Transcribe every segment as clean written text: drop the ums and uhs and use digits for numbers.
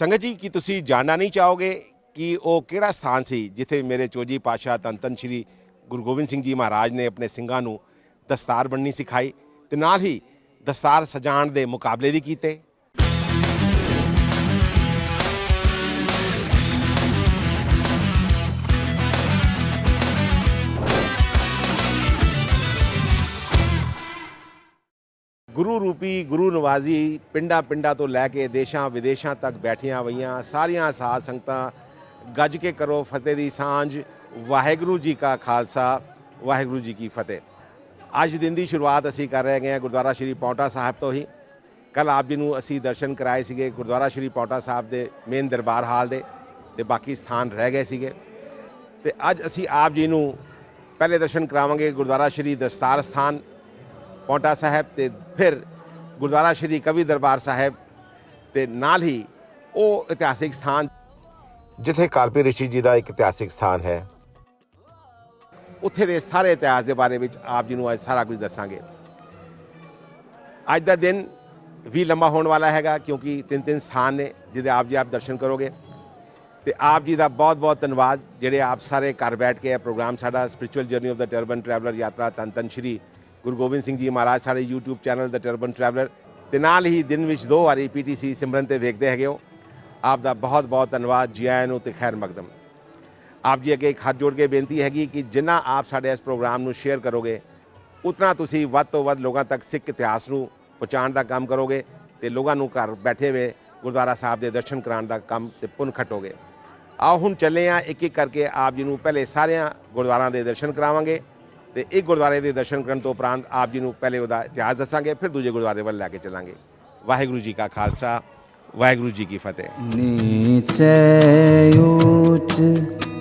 ਸੰਗਤ ਜੀ, ਕੀ ਤੁਸੀਂ ਜਾਣਨਾ ਨਹੀਂ ਚਾਹੋਗੇ ਕਿ ਉਹ ਕਿਹੜਾ ਸਥਾਨ ਸੀ ਜਿੱਥੇ ਮੇਰੇ ਚੌਜੀ ਪਾਤਸ਼ਾਹ ਧੰਨ ਧੰਨ ਸ਼੍ਰੀ ਗੁਰੂ ਗੋਬਿੰਦ ਸਿੰਘ ਜੀ ਮਹਾਰਾਜ ਨੇ ਆਪਣੇ ਸਿੰਘਾਂ ਨੂੰ ਦਸਤਾਰ ਬੰਨ੍ਹਣੀ ਸਿਖਾਈ ਤੇ ਨਾਲ ਹੀ ਦਸਤਾਰ ਸਜਾਉਣ ਦੇ ਮੁਕਾਬਲੇ ਵੀ ਕੀਤੇ। ਗੁਰੂ ਰੂਪੀ ਗੁਰੂ ਨਵਾਜ਼ੀ ਪਿੰਡਾਂ ਪਿੰਡਾਂ ਤੋਂ ਲੈ ਕੇ ਦੇਸ਼ਾਂ ਵਿਦੇਸ਼ਾਂ ਤੱਕ ਬੈਠੀਆਂ ਹੋਈਆਂ ਸਾਰੀਆਂ ਸਾਧ ਸੰਗਤਾਂ ਗੱਜ ਕੇ ਕਰੋ ਫਤਿਹ ਦੀ ਸਾਂਝ। ਵਾਹਿਗੁਰੂ ਜੀ ਕਾ ਖਾਲਸਾ, ਵਾਹਿਗੁਰੂ ਜੀ ਕੀ ਫਤਿਹ। ਅੱਜ ਦਿਨ ਦੀ ਸ਼ੁਰੂਆਤ ਅਸੀਂ ਕਰ ਰਹੇ ਹਾਂ ਗੁਰਦੁਆਰਾ ਸ਼੍ਰੀ ਪਾਉਂਟਾ ਸਾਹਿਬ ਤੋਂ ਹੀ। ਕੱਲ੍ਹ ਆਪ ਜੀ ਨੂੰ ਅਸੀਂ ਦਰਸ਼ਨ ਕਰਾਏ ਸੀਗੇ ਗੁਰਦੁਆਰਾ ਸ਼੍ਰੀ ਪਾਉਂਟਾ ਸਾਹਿਬ ਦੇ ਮੇਨ ਦਰਬਾਰ ਹਾਲ ਦੇ, ਅਤੇ ਬਾਕੀ ਸਥਾਨ ਰਹਿ ਗਏ ਸੀਗੇ। ਅਤੇ ਅੱਜ ਅਸੀਂ ਆਪ ਜੀ ਨੂੰ ਪਹਿਲੇ ਦਰਸ਼ਨ ਕਰਾਵਾਂਗੇ ਗੁਰਦੁਆਰਾ ਸ਼੍ਰੀ ਦਸਤਾਰ ਸਥਾਨ ਪਾਉਂਟਾ ਸਾਹਿਬ, ਤੇ ਫਿਰ ਗੁਰਦੁਆਰਾ ਸ਼੍ਰੀ ਕਵੀ ਦਰਬਾਰ ਸਾਹਿਬ, ਤੇ ਨਾਲ ਹੀ ਉਹ ਇਤਿਹਾਸਿਕ ਸਥਾਨ ਜਿੱਥੇ ਕਾਲਪੀ ਰਿਸ਼ੀ ਜੀ ਦਾ ਇੱਕ ਇਤਿਹਾਸਿਕ ਸਥਾਨ ਹੈ। ਉੱਥੇ ਦੇ ਸਾਰੇ ਇਤਿਹਾਸ ਦੇ ਬਾਰੇ ਵਿੱਚ ਆਪ ਜੀ ਨੂੰ ਅੱਜ ਸਾਰਾ ਕੁਝ ਦੱਸਾਂਗੇ। ਅੱਜ ਦਾ ਦਿਨ ਵੀ ਲੰਬਾ ਹੋਣ ਵਾਲਾ ਹੈਗਾ ਕਿਉਂਕਿ ਤਿੰਨ ਸਥਾਨ ਨੇ ਜਿਹਦੇ ਆਪ ਜੀ ਦਰਸ਼ਨ ਕਰੋਗੇ। ਅਤੇ ਆਪ ਜੀ ਦਾ ਬਹੁਤ ਬਹੁਤ ਧੰਨਵਾਦ ਜਿਹੜੇ ਆਪ ਸਾਰੇ ਘਰ ਬੈਠ ਕੇ ਇਹ ਪ੍ਰੋਗਰਾਮ ਸਾਡਾ spiritual journey of the turban traveller ਯਾਤਰਾ ਧੰਨ ਧੰਨ ਸ਼੍ਰੀ ਗੁਰੂ ਗੋਬਿੰਦ ਸਿੰਘ ਜੀ ਮਹਾਰਾਜ ਸਾਡੇ YouTube ਚੈਨਲ ਦਾ ਟਰਬਨ ਟਰੈਵਲਰ, ਅਤੇ ਨਾਲ ਹੀ ਦਿਨ ਵਿੱਚ 2 ਵਾਰੀ PTC ਸਿਮਰਨ 'ਤੇ ਵੇਖਦੇ ਹੈਗੇ ਹੋ। ਆਪ ਦਾ ਬਹੁਤ ਬਹੁਤ ਧੰਨਵਾਦ, ਜੀ ਆਇਆਂ ਨੂੰ ਅਤੇ ਖੈਰ ਮਕਦਮ। ਆਪ ਜੀ ਅੱਗੇ ਇੱਕ ਹੱਥ ਜੋੜ ਕੇ ਬੇਨਤੀ ਹੈਗੀ ਕਿ ਜਿੰਨਾ ਆਪ ਸਾਡੇ ਇਸ ਪ੍ਰੋਗਰਾਮ ਨੂੰ ਸ਼ੇਅਰ ਕਰੋਗੇ ਉਤਨਾ ਤੁਸੀਂ ਵੱਧ ਤੋਂ ਵੱਧ ਲੋਕਾਂ ਤੱਕ ਸਿੱਖ ਇਤਿਹਾਸ ਨੂੰ ਪਹੁੰਚਾਉਣ ਦਾ ਕੰਮ ਕਰੋਗੇ ਅਤੇ ਲੋਕਾਂ ਨੂੰ ਘਰ ਬੈਠੇ ਹੋਏ ਗੁਰਦੁਆਰਾ ਸਾਹਿਬ ਦੇ ਦਰਸ਼ਨ ਕਰਾਉਣ ਦਾ ਕੰਮ ਅਤੇ ਪੁੰਨ ਖੱਟੋਗੇ। ਆਓ ਹੁਣ ਚੱਲੇ ਹਾਂ ਇੱਕ ਇੱਕ ਕਰਕੇ ਆਪ ਜੀ ਨੂੰ ਪਹਿਲੇ ਸਾਰਿਆਂ ਗੁਰਦੁਆਰਿਆਂ ਦੇ ਦਰਸ਼ਨ ਕਰਾਵਾਂਗੇ, ਅਤੇ ਇੱਕ ਗੁਰਦੁਆਰੇ ਦੇ ਦਰਸ਼ਨ ਕਰਨ ਤੋਂ ਉਪਰੰਤ ਆਪ ਜੀ ਨੂੰ ਪਹਿਲੇ ਉਹਦਾ ਇਤਿਹਾਸ ਦੱਸਾਂਗੇ, ਫਿਰ ਦੂਜੇ ਗੁਰਦੁਆਰੇ ਵੱਲ ਲੈ ਕੇ ਚੱਲਾਂਗੇ। ਵਾਹਿਗੁਰੂ ਜੀ ਕਾ ਖਾਲਸਾ, ਵਾਹਿਗੁਰੂ ਜੀ ਕੀ ਫਤਿਹ। नीचे ऊंच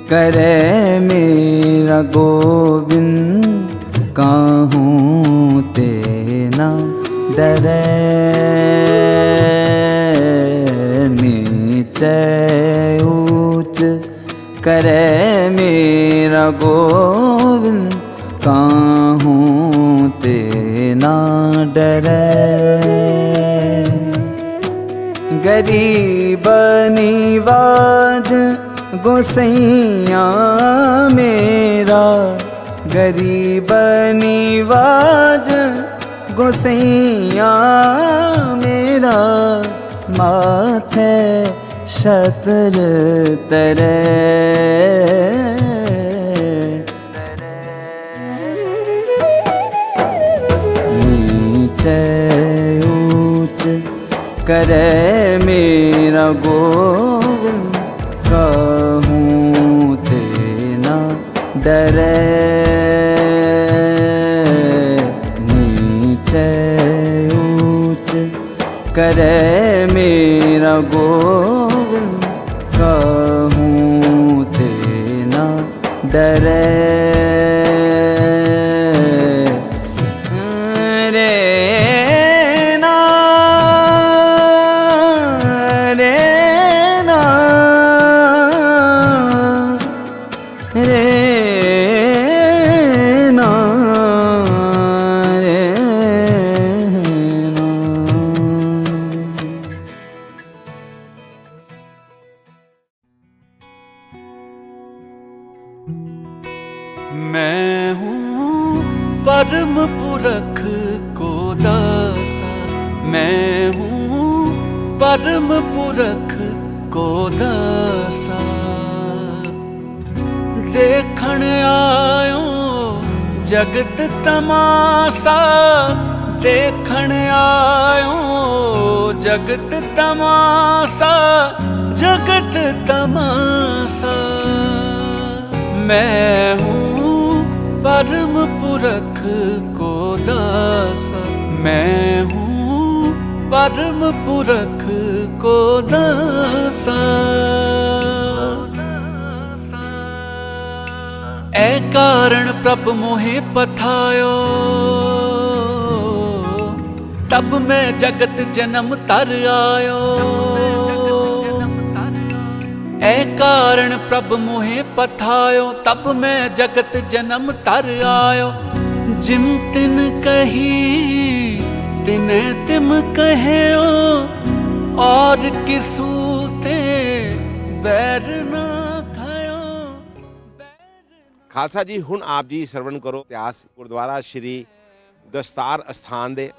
करे मेरा गोविंद, काहूँ ते न डरे। नीचे ऊंच करे मेरा गोविंद, काहूँ ते न डरे। गरीब निवाज गोसैया मेरा, गरीब निवाज गोसैया मेरा, माथे छत्र तरे। नीचे ऊंच करे मेरा गोविंद, कहूँ ते न डरे। नीचे ऊंच करे मेरा गोविंद, कहूँ ते न डरे। मैं हूँ परम पुरख को दासा, मैं हूँ परम पुरख को दासा। देखण आयो जगत तमाशा, देखण आयो जगत तमाशा, जगत तमाशा। मैं हूँ परम पुरख को दासा, मैं हूँ परम पुरख को दासा। ऐ कारण प्रभ मोहे पथायो, तब मैं जगत जन्म तर आयो। ऐ कारण प्रभ मोहे पथायो, तब मैं जगत जन्म तर आयो। जिम तिन कही तिने तिम कहो, और किसू ते बैर ना खायो। ਖਾਲਸਾ ਜੀ, ਹੁਣ ਆਪ ਜੀ ਸਰਵਣ ਕਰੋ ਇਤਿਹਾਸ ਗੁਰਦੁਆਰਾ ਸ਼੍ਰੀ ਦਸਤਾਰ ਅਸਥਾਨ ਦੇ,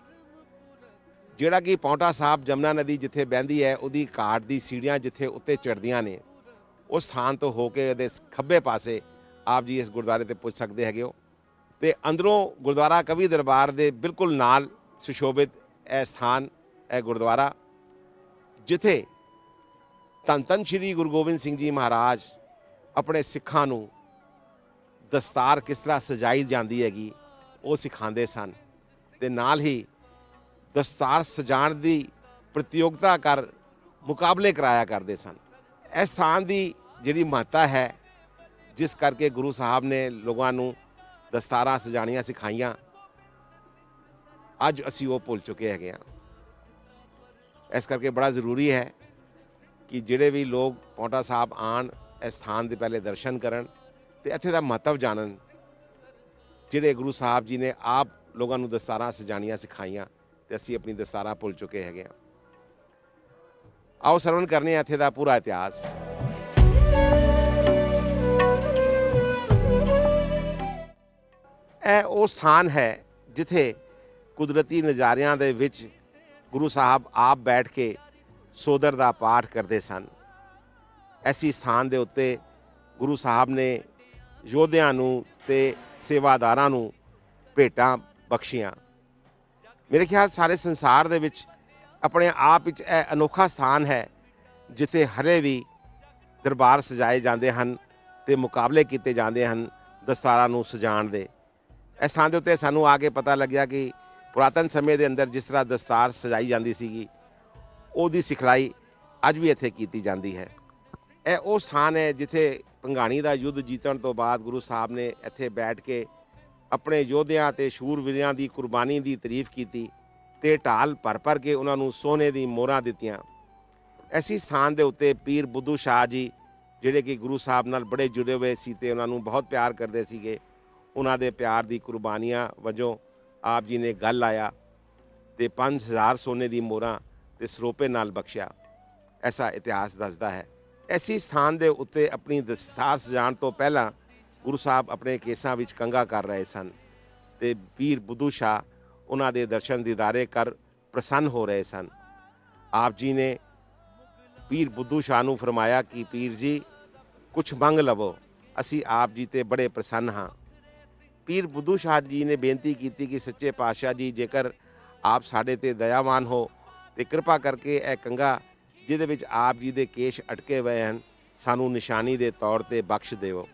ਜਿਹੜਾ ਕਿ ਪੌਂਟਾ ਸਾਹਿਬ ਜਮਨਾ ਨਦੀ ਜਿੱਥੇ ਬਹਿੰਦੀ ਹੈ ਉਹਦੀ ਘਾਟ ਦੀ ਸੀੜੀਆਂ ਜਿੱਥੇ ਉੱਤੇ ਚੜ੍ਹਦੀਆਂ ਨੇ, ਉਸ ਸਥਾਨ ਤੋਂ ਹੋ ਕੇ ਉਹਦੇ ਖੱਬੇ ਪਾਸੇ ਆਪ ਜੀ ਇਸ ਗੁਰਦੁਆਰੇ ਤੇ ਪੁੱਜ ਸਕਦੇ ਹੈਗੇ ਹੋ। ਤੇ ਅੰਦਰੋਂ ਗੁਰਦੁਆਰਾ ਕਵੀ ਦਰਬਾਰ ਦੇ ਬਿਲਕੁਲ ਨਾਲ ਸੁਸ਼ੋਭਿਤ ਇਹ ਸਥਾਨ, ਇਹ ਗੁਰਦੁਆਰਾ ਜਿੱਥੇ ਧੰਨ ਧੰਨ ਸ਼੍ਰੀ ਗੁਰੂ ਗੋਬਿੰਦ ਸਿੰਘ ਜੀ ਮਹਾਰਾਜ ਆਪਣੇ ਸਿੱਖਾਂ ਨੂੰ ਦਸਤਾਰ ਕਿਸ ਤਰ੍ਹਾਂ ਸਜਾਈ ਜਾਂਦੀ ਹੈਗੀ ਉਹ ਸਿਖਾਉਂਦੇ ਸਨ, ਤੇ ਨਾਲ ਹੀ ਦਸਤਾਰ ਸਜਾਉਣ ਦੀ ਪ੍ਰਤੀਯੋਗਤਾ ਕਰ ਮੁਕਾਬਲੇ ਕਰਾਇਆ ਕਰਦੇ ਸਨ। ਇਸ ਸਥਾਨ ਦੀ ਜਿਹੜੀ ਮਹੱਤਤਾ ਹੈ, ਜਿਸ ਕਰਕੇ ਗੁਰੂ ਸਾਹਿਬ ਨੇ ਲੋਕਾਂ ਨੂੰ ਦਸਤਾਰਾਂ ਸਜਾਣੀਆਂ ਸਿਖਾਈਆਂ, ਅੱਜ ਅਸੀਂ ਉਹ ਭੁੱਲ ਚੁੱਕੇ ਹੈਗੇ ਹਾਂ। ਇਸ ਕਰਕੇ ਬੜਾ ਜ਼ਰੂਰੀ ਹੈ ਕਿ ਜਿਹੜੇ ਵੀ ਲੋਕ ਪੌਂਟਾ ਸਾਹਿਬ ਆਉਣ, ਇਸ ਸਥਾਨ ਦੇ ਪਹਿਲੇ ਦਰਸ਼ਨ ਕਰਨ ਤੇ ਇੱਥੇ ਦਾ ਮਹੱਤਵ ਜਾਣਨ, ਜਿਹੜੇ ਗੁਰੂ ਸਾਹਿਬ ਜੀ ਨੇ ਆਪ ਲੋਕਾਂ ਨੂੰ ਦਸਤਾਰਾਂ ਸਜਾਣੀਆਂ ਸਿਖਾਈਆਂ ਤੇ ਅਸੀਂ ਆਪਣੀ ਦਸਤਾਰਾਂ ਭੁੱਲ ਚੁੱਕੇ ਹੈਗੇ ਹਾਂ। ਆਓ ਸਰਵਣ ਕਰਨੇ ਆ ਇੱਥੇ ਦਾ ਪੂਰਾ ਇਤਿਹਾਸ। ਇਹ ਉਹ ਸਥਾਨ ਹੈ ਜਿੱਥੇ ਕੁਦਰਤੀ ਨਜ਼ਾਰਿਆਂ ਦੇ ਵਿੱਚ ਗੁਰੂ ਸਾਹਿਬ ਆਪ ਬੈਠ ਕੇ ਸੋਦਰ ਦਾ ਪਾਠ ਕਰਦੇ ਸਨ। ਐਸੀ ਸਥਾਨ ਦੇ ਉੱਤੇ ਗੁਰੂ ਸਾਹਿਬ ਨੇ ਯੋਧਿਆਂ ਨੂੰ ਤੇ ਸੇਵਾਦਾਰਾਂ ਨੂੰ ਭੇਟਾਂ ਬਖਸ਼ੀਆਂ। ਮੇਰੇ ਖਿਆਲ ਸਾਰੇ ਸੰਸਾਰ ਦੇ ਵਿੱਚ ਆਪਣੇ ਆਪ ਵਿੱਚ ਇਹ ਅਨੋਖਾ ਸਥਾਨ ਹੈ ਜਿੱਥੇ ਹਰੇ ਵੀ ਦਰਬਾਰ ਸਜਾਏ ਜਾਂਦੇ ਹਨ ਤੇ ਮੁਕਾਬਲੇ ਕੀਤੇ ਜਾਂਦੇ ਹਨ ਦਸਤਾਰਾਂ ਨੂੰ ਸਜਾਉਣ ਦੇ। ਇਸ ਥਾਂ ਦੇ ਉੱਤੇ ਸਾਨੂੰ ਆ ਕੇ ਪਤਾ ਲੱਗਿਆ ਕਿ ਪੁਰਾਤਨ ਸਮੇਂ ਦੇ ਅੰਦਰ ਜਿਸ ਤਰ੍ਹਾਂ ਦਸਤਾਰ ਸਜਾਈ ਜਾਂਦੀ ਸੀਗੀ, ਉਹਦੀ ਸਿਖਲਾਈ ਅੱਜ ਵੀ ਇੱਥੇ ਕੀਤੀ ਜਾਂਦੀ ਹੈ। ਇਹ ਉਹ ਸਥਾਨ ਹੈ ਜਿੱਥੇ ਭੰਗਾਣੀ ਦਾ ਯੁੱਧ ਜਿੱਤਣ ਤੋਂ ਬਾਅਦ ਗੁਰੂ ਸਾਹਿਬ ਨੇ ਇੱਥੇ ਬੈਠ ਕੇ ਆਪਣੇ ਯੋਧਿਆਂ ਤੇ ਸ਼ੂਰਵੀਰਾਂ ਦੀ ਕੁਰਬਾਨੀ ਦੀ ਤਾਰੀਫ ਕੀਤੀ ਤੇ ਢਾਲ ਭਰ ਕੇ ਉਹਨਾਂ ਨੂੰ ਸੋਨੇ ਦੀ ਮੋਹਰਾਂ ਦਿੱਤੀਆਂ। ਐਸੀ ਸਥਾਨ ਦੇ ਉੱਤੇ ਪੀਰ ਬੁੱਧੂ ਸ਼ਾਹ ਜੀ, ਜਿਹੜੇ ਕਿ ਗੁਰੂ ਸਾਹਿਬ ਨਾਲ ਬੜੇ ਜੁੜੇ ਹੋਏ ਸੀ ਤੇ ਉਹਨਾਂ ਨੂੰ ਬਹੁਤ ਪਿਆਰ ਕਰਦੇ ਸੀਗੇ, ਉਹਨਾਂ ਦੇ ਪਿਆਰ ਦੀ ਕੁਰਬਾਨੀਆਂ ਵਜੋਂ ਆਪ ਜੀ ਨੇ ਗੱਲ ਆਇਆ ਤੇ 5000 ਸੋਨੇ ਦੀ ਮੋਹਰਾਂ ਤੇ ਸਰੋਪੇ ਨਾਲ ਬਖਸ਼ਿਆ। ਐਸਾ ਇਤਿਹਾਸ ਦੱਸਦਾ ਹੈ। ਐਸੀ ਸਥਾਨ ਦੇ ਉੱਤੇ ਆਪਣੀ ਦਸਤਾਰ ਸਜਾਉਣ ਤੋਂ ਪਹਿਲਾਂ ਗੁਰੂ ਸਾਹਿਬ ਆਪਣੇ ਕੇਸਾਂ ਵਿੱਚ ਕੰਘਾ ਕਰ ਰਹੇ ਸਨ ਤੇ ਪੀਰ ਬੁੱਧੂ ਸ਼ਾਹ ਉਹਨਾਂ ਦੇ ਦਰਸ਼ਨ ਦੀਦਾਰੇ ਕਰ ਪ੍ਰਸੰਨ ਹੋ ਰਹੇ ਸਨ। ਆਪ ਜੀ ਨੇ ਪੀਰ ਬੁੱਧੂ ਸ਼ਾਹ ਨੂੰ ਫਰਮਾਇਆ ਕਿ ਪੀਰ ਜੀ ਕੁਛ ਮੰਗ ਲਵੋ, ਅਸੀਂ ਆਪ ਜੀ ਤੇ ਬੜੇ ਪ੍ਰਸੰਨ ਹਾਂ। ਪੀਰ ਬੁੱਧੂ ਸ਼ਾਹ ਜੀ ਨੇ ਬੇਨਤੀ ਕੀਤੀ ਕਿ ਸੱਚੇ ਪਾਤਸ਼ਾਹ ਜੀ, ਜੇਕਰ ਆਪ ਸਾਡੇ ਤੇ ਦਇਆਵਾਨ ਹੋ ਤੇ ਕਿਰਪਾ ਕਰਕੇ ਇਹ ਕੰਘਾ ਜਿਹਦੇ ਵਿੱਚ ਆਪ ਜੀ ਦੇ ਕੇਸ਼ ਅਟਕੇ ਹੋਏ ਹਨ ਸਾਨੂੰ ਨਿਸ਼ਾਨੀ ਦੇ ਤੌਰ ਤੇ ਬਖਸ਼ ਦਿਓ।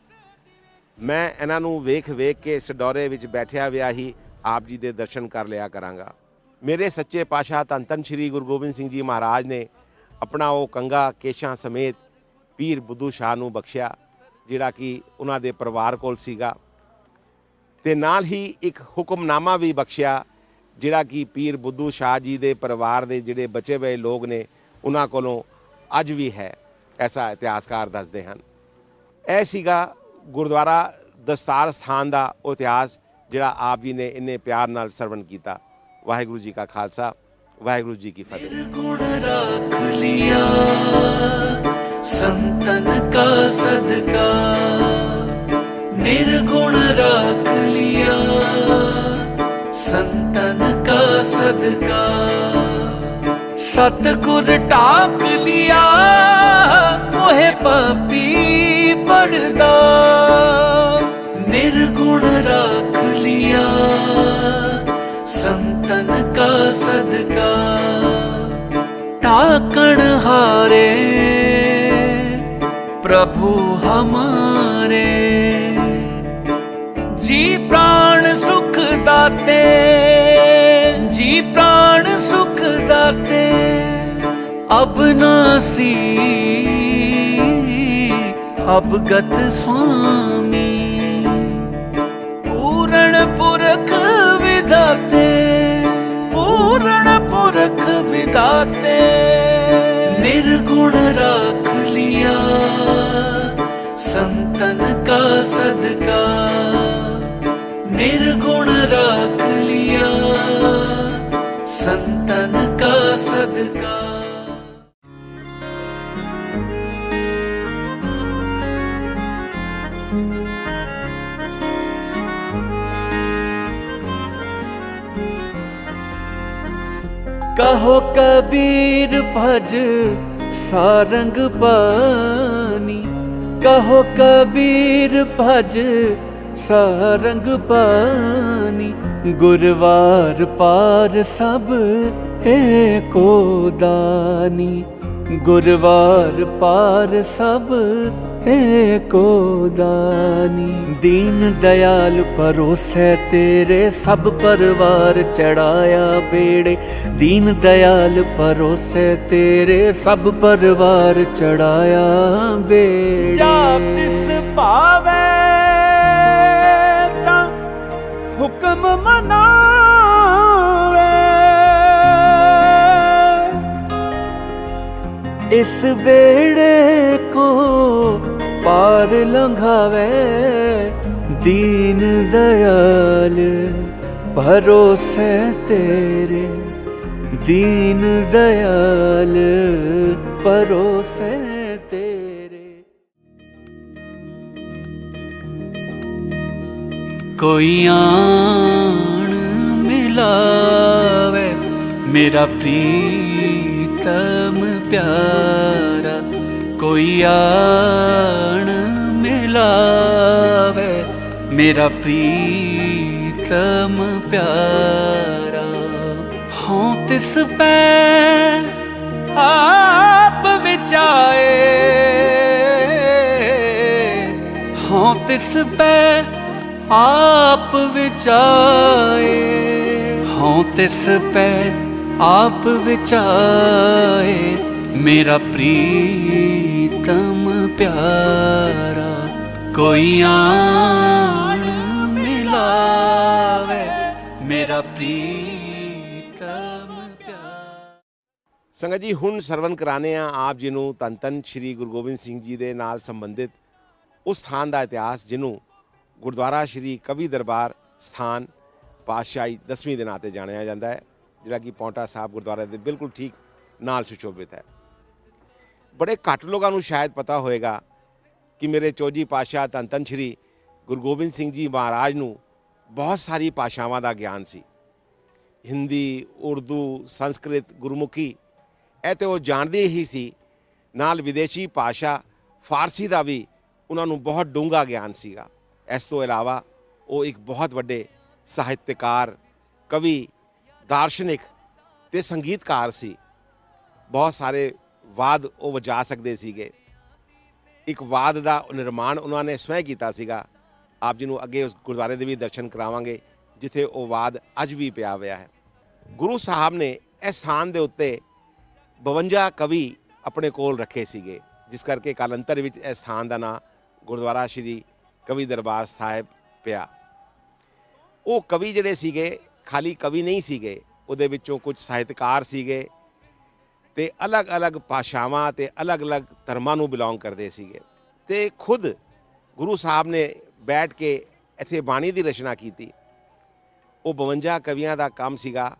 ਮੈਂ ਇਹਨਾਂ ਨੂੰ ਵੇਖ ਕੇ ਇਸ ਡੋਰੇ ਵਿੱਚ ਬੈਠਿਆ ਹੋਇਆ ਹੀ ਆਪ ਜੀ ਦੇ ਦਰਸ਼ਨ ਕਰ ਲਿਆ ਕਰਾਂਗਾ। ਮੇਰੇ ਸੱਚੇ ਪਾਤਸ਼ਾਹ ਧੰਨ ਧੰਨ ਸ਼੍ਰੀ ਗੁਰੂ ਗੋਬਿੰਦ ਸਿੰਘ ਜੀ ਮਹਾਰਾਜ ਨੇ ਆਪਣਾ ਉਹ ਕੰਘਾ ਕੇਸ਼ਾਂ ਸਮੇਤ ਪੀਰ ਬੁੱਧੂ ਸ਼ਾਹ ਨੂੰ ਬਖਸ਼ਿਆ, ਜਿਹੜਾ ਕਿ ਉਹਨਾਂ ਦੇ ਪਰਿਵਾਰ ਕੋਲ ਸੀਗਾ, ਤੇ ਨਾਲ ਹੀ ਇੱਕ ਹੁਕਮਨਾਮਾ ਵੀ ਬਖਸ਼ਿਆ ਜਿਹੜਾ ਕਿ ਪੀਰ ਬੁੱਧੂ ਸ਼ਾਹ ਜੀ ਦੇ ਪਰਿਵਾਰ ਦੇ ਜਿਹੜੇ ਬਚੇ ਹੋਏ ਲੋਕ ਨੇ ਉਹਨਾਂ ਕੋਲੋਂ ਅੱਜ ਵੀ ਹੈ। ਐਸਾ ਇਤਿਹਾਸਕਾਰ ਦੱਸਦੇ ਹਨ। ਇਹ ਸੀਗਾ ਗੁਰਦੁਆਰਾ ਦਸਤਾਰ ਸਥਾਨ ਦਾ ਉਹ ਇਤਿਹਾਸ ਜਿਹੜਾ ਆਪ ਜੀ ਨੇ ਇੰਨੇ ਪਿਆਰ ਨਾਲ ਸਰਵਣ ਕੀਤਾ। ਵਾਹਿਗੁਰੂ ਜੀ ਕਾ ਖਾਲਸਾ, ਵਾਹਿਗੁਰੂ ਜੀ ਕੀ ਫਤਿਹ। निर्गुण राख लिया संतन का सदका, निर्गुण राख लिया संतन का सदका। सतगुर टाक लिया मोहे पापी पड़दा, निर्गुण राख लिया संतन का सदका। टाकण हारे प्रभु हमारे, जी प्राण सुख दाते, जी प्राण सुख दाते। अब नासी अवगत स्वामी, पूर्ण पुरख विधाते, पूर्ण पुरख विधाते। निर्गुण राख लिया संतन का सदका, निर्गुण राख लिया संतन का सदका। कहो कबीर भज सारंग पानी, कहो कबीर भज सारंग पानी। गुरवार पार सब एको दानी, गुरवार पार सब एको दानी। दीन दयाल परोसै तेरे सब परवार चढ़ाया बेड़े, दीन दयाल परोसै तेरे सब परवार चढ़ाया बेड़े। जाप तिस पावै तां हुक्म मनावे, इस बेड़े को पार लंघावे। दीन दयाल भरोसे तेरे, दीन दयाल भरोसे तेरे। कोई आन मिलावे मेरा प्रीतम प्यारा, कोई आन मिलावे मेरा प्रीतम प्यारा। हों तिस पै आप विचाए, हों तिस पै आप विचाए, हों तिस पै आप विचाए मेरा प्रीतम प्यारा। कोई आन मिलावे मेरा प्रीतम प्यारा। ਸੰਗਤ ਜੀ ਹੁਣ ਸਰਵਨ ਕਰਾਣੇ ਆ ਆਪ ਜੀ ਨੂੰ ਧੰਨ ਧੰਨ ਸ਼੍ਰੀ ਗੁਰੂ ਗੋਬਿੰਦ ਸਿੰਘ ਜੀ ਦੇ ਨਾਲ ਸੰਬੰਧਿਤ ਉਸ ਸਥਾਨ ਦਾ ਇਤਿਹਾਸ ਜਿਹਨੂੰ ਗੁਰਦੁਆਰਾ ਸ਼੍ਰੀ ਕਵੀ ਦਰਬਾਰ ਸਥਾਨ ਪਾਤਸ਼ਾਹੀ 10ਵੀਂ ਦੇ ਨਾਂ 'ਤੇ ਜਾਣਿਆ ਜਾਂਦਾ ਹੈ, ਜਿਹੜਾ ਕਿ ਪੌਂਟਾ ਸਾਹਿਬ ਗੁਰਦੁਆਰੇ ਦੇ ਬਿਲਕੁਲ ਠੀਕ ਨਾਲ ਸੁਸ਼ੋਭਿਤ ਹੈ। ਬੜੇ ਘੱਟ ਲੋਕਾਂ ਨੂੰ ਸ਼ਾਇਦ ਪਤਾ ਹੋਏਗਾ ਕਿ ਮੇਰੇ ਚੌਜੀ ਪਾਤਸ਼ਾਹ ਧੰਨ ਧੰਨ ਸ਼੍ਰੀ ਗੁਰੂ ਗੋਬਿੰਦ ਸਿੰਘ ਜੀ ਮਹਾਰਾਜ ਨੂੰ ਬਹੁਤ ਸਾਰੀ ਭਾਸ਼ਾਵਾਂ ਦਾ ਗਿਆਨ ਸੀ। ਹਿੰਦੀ, ਉਰਦੂ, ਸੰਸਕ੍ਰਿਤ, ਗੁਰਮੁਖੀ ਇਹ ਤਾਂ ਉਹ ਜਾਣਦੇ ਹੀ ਸੀ, ਨਾਲ ਵਿਦੇਸ਼ੀ ਭਾਸ਼ਾ ਫਾਰਸੀ ਦਾ ਵੀ ਉਹਨਾਂ ਨੂੰ ਬਹੁਤ ਡੂੰਘਾ ਗਿਆਨ ਸੀਗਾ। ਇਸ ਤੋਂ ਇਲਾਵਾ ਉਹ ਇੱਕ ਬਹੁਤ ਵੱਡੇ ਸਾਹਿਤਕਾਰ, ਕਵੀ, ਦਾਰਸ਼ਨਿਕ ਅਤੇ ਸੰਗੀਤਕਾਰ ਸੀ। ਬਹੁਤ ਸਾਰੇ ਵਾਦ ਉਹ ਵਜਾ ਸਕਦੇ ਸੀਗੇ। ਇੱਕ ਵਾਦ ਦਾ ਨਿਰਮਾਣ ਉਹਨਾਂ ਨੇ ਸਵੈ ਕੀਤਾ ਸੀਗਾ। ਆਪ ਜੀ ਨੂੰ ਅੱਗੇ ਉਸ ਗੁਰਦੁਆਰੇ ਦੇ ਵੀ ਦਰਸ਼ਨ ਕਰਾਵਾਂਗੇ ਜਿੱਥੇ ਉਹ ਵਾਦ ਅੱਜ ਵੀ ਪਿਆ ਹੋਇਆ ਹੈ। ਗੁਰੂ ਸਾਹਿਬ ਨੇ ਇਸ ਸਥਾਨ ਦੇ ਉੱਤੇ 52 ਕਵੀ ਆਪਣੇ ਕੋਲ ਰੱਖੇ ਸੀਗੇ, ਜਿਸ ਕਰਕੇ ਕਾਲਾਂਤਰ ਵਿੱਚ ਇਸ ਸਥਾਨ ਦਾ ਨਾਂ ਗੁਰਦੁਆਰਾ ਸ਼੍ਰੀ ਕਵੀ ਦਰਬਾਰ ਸਾਹਿਬ ਪਿਆ। ਉਹ ਕਵੀ ਜਿਹੜੇ ਸੀਗੇ ਖਾਲੀ ਕਵੀ ਨਹੀਂ ਸੀਗੇ, ਉਹਦੇ ਵਿੱਚੋਂ ਕੁਝ ਸਾਹਿਤਕਾਰ ਸੀਗੇ ਅਤੇ ਅਲੱਗ-ਅਲੱਗ ਭਾਸ਼ਾਵਾਂ ਅਤੇ ਅਲੱਗ-ਅਲੱਗ ਧਰਮਾਂ ਨੂੰ ਬਿਲੋਂਗ ਕਰਦੇ ਸੀਗੇ। ਅਤੇ ਖੁਦ ਗੁਰੂ ਸਾਹਿਬ ਨੇ ਬੈਠ ਕੇ ਇੱਥੇ ਬਾਣੀ ਦੀ ਰਚਨਾ ਕੀਤੀ। ਉਹ 52 ਕਵੀਆਂ ਦਾ ਕੰਮ ਸੀਗਾ।